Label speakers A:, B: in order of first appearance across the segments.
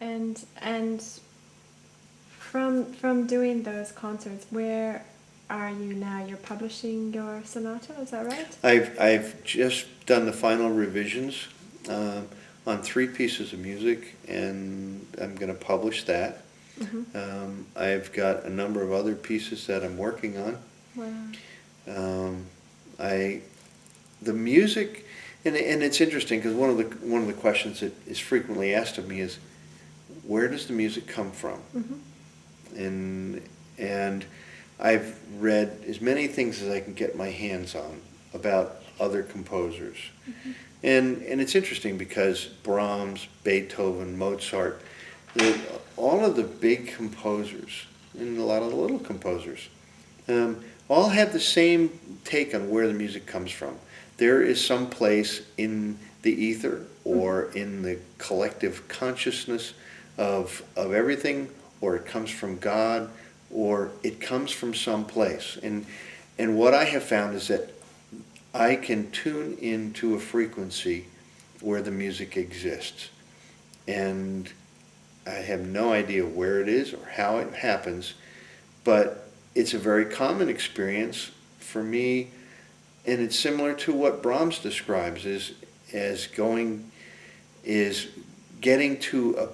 A: And from doing those concerts, where are you now? You're publishing your sonata, is that right?
B: I've just done the final revisions on 3 pieces of music, and I'm going to publish that. I've got a number of other pieces that I'm working on.
A: Wow.
B: I the music, and it's interesting because one of the questions that is frequently asked of me is, where does the music come from? And I've read as many things as I can get my hands on about other composers. And it's interesting because Brahms, Beethoven, Mozart, all of the big composers and a lot of the little composers all have the same take on where the music comes from. There is some place in the ether or in the collective consciousness of everything, or it comes from God, or it comes from some place. And what I have found is that I can tune into a frequency where the music exists. And I have no idea where it is or how it happens, but it's a very common experience for me, and it's similar to what Brahms describes as getting to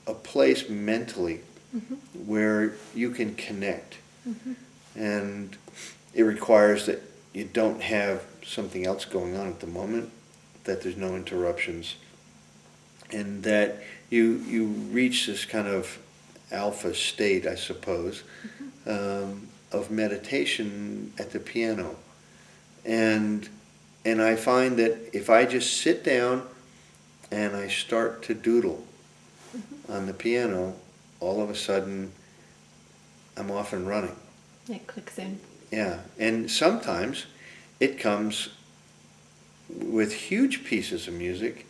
B: a place mentally where you can connect. And it requires that you don't have something else going on at the moment, that there's no interruptions, and that you reach this kind of alpha state, I suppose, of meditation at the piano. And I find that if I just sit down and I start to doodle on the piano, all of a sudden I'm off and running.
A: It clicks in.
B: Yeah, and sometimes it comes with huge pieces of music.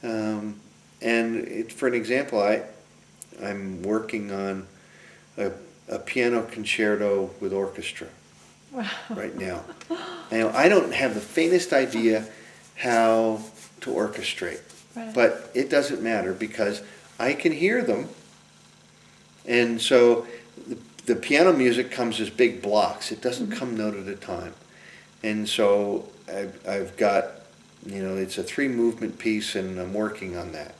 B: For an example, I'm working on a piano concerto with orchestra right now. I don't have the faintest idea how to orchestrate, but it doesn't matter because I can hear them. And so the piano music comes as big blocks. It doesn't come note at a time. And so I've got, it's a 3-movement piece, and I'm working on that.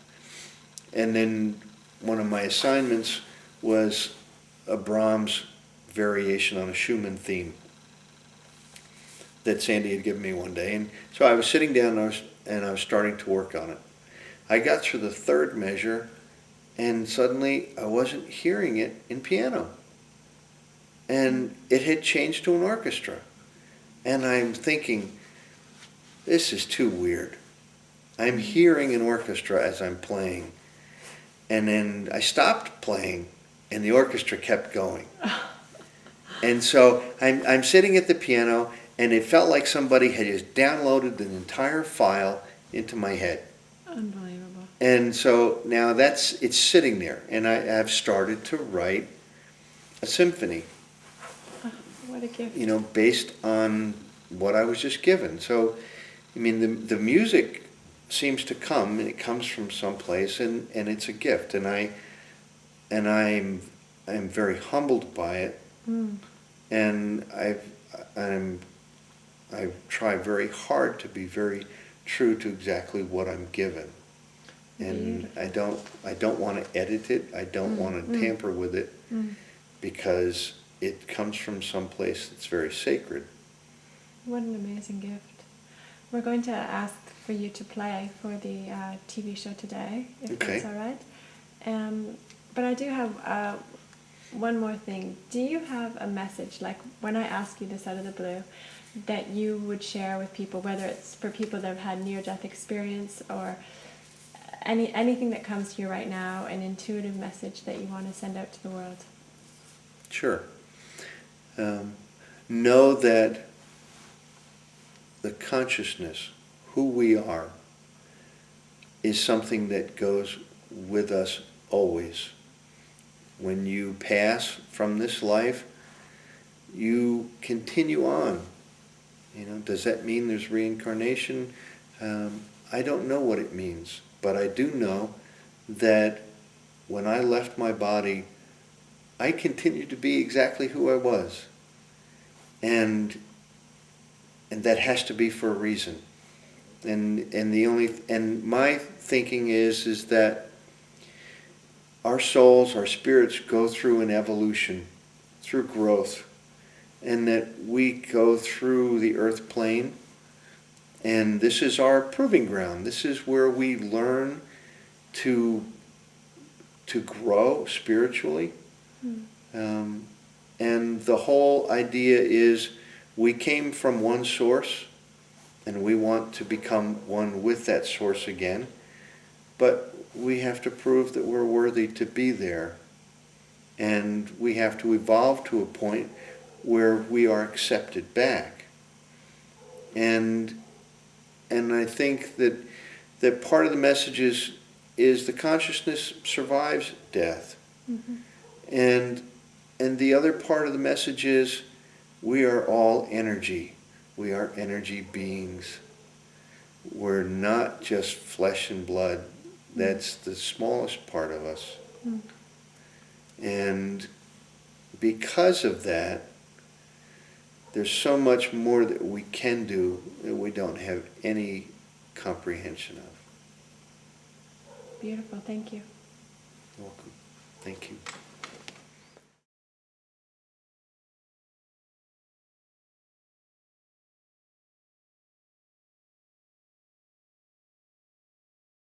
B: And then one of my assignments was a Brahms variation on a Schumann theme that Sandy had given me one day. And so I was sitting down and I was starting to work on it. I got through the 3rd measure, and suddenly I wasn't hearing it in piano. And it had changed to an orchestra. And I'm thinking, this is too weird. I'm hearing an orchestra as I'm playing. And then I stopped playing, and the orchestra kept going. And so I'm sitting at the piano, and it felt like somebody had just downloaded an entire file into my head.
A: Unbelievable.
B: And so now it's sitting there, and I've started to write a symphony.
A: What a gift.
B: Based on what I was just given. So, the music seems to come, and it comes from someplace, and it's a gift, and I'm very humbled by it, and I try very hard to be very true to exactly what I'm given, and I don't want to edit it. I don't want to tamper with it, because it comes from someplace that's very sacred.
A: What an amazing gift. We're going to ask for you to play for the TV show today, if that's all right. But I do have one more thing. Do you have a message, like when I ask you this out of the blue, that you would share with people, whether it's for people that have had near-death experience or anything that comes to you right now, an intuitive message that you want to send out to the world?
B: Sure. Know that the consciousness, who we are, is something that goes with us always. When you pass from this life, you continue on. Does that mean there's reincarnation? I don't know what it means, but I do know that when I left my body, I continued to be exactly who I was. And that has to be for a reason. And my thinking is that our souls, our spirits go through an evolution, through growth, and that we go through the earth plane, and this is our proving ground. This is where we learn to grow spiritually. And the whole idea is we came from one source, and we want to become one with that source again, but we have to prove that we're worthy to be there. And we have to evolve to a point where we are accepted back. And I think that part of the message is the consciousness survives death.
A: Mm-hmm.
B: And the other part of the message is we are all energy. We are energy beings. We're not just flesh and blood. That's the smallest part of us.
A: Mm.
B: And because of that, there's so much more that we can do that we don't have any comprehension of.
A: Beautiful, thank you.
B: Welcome. Thank you.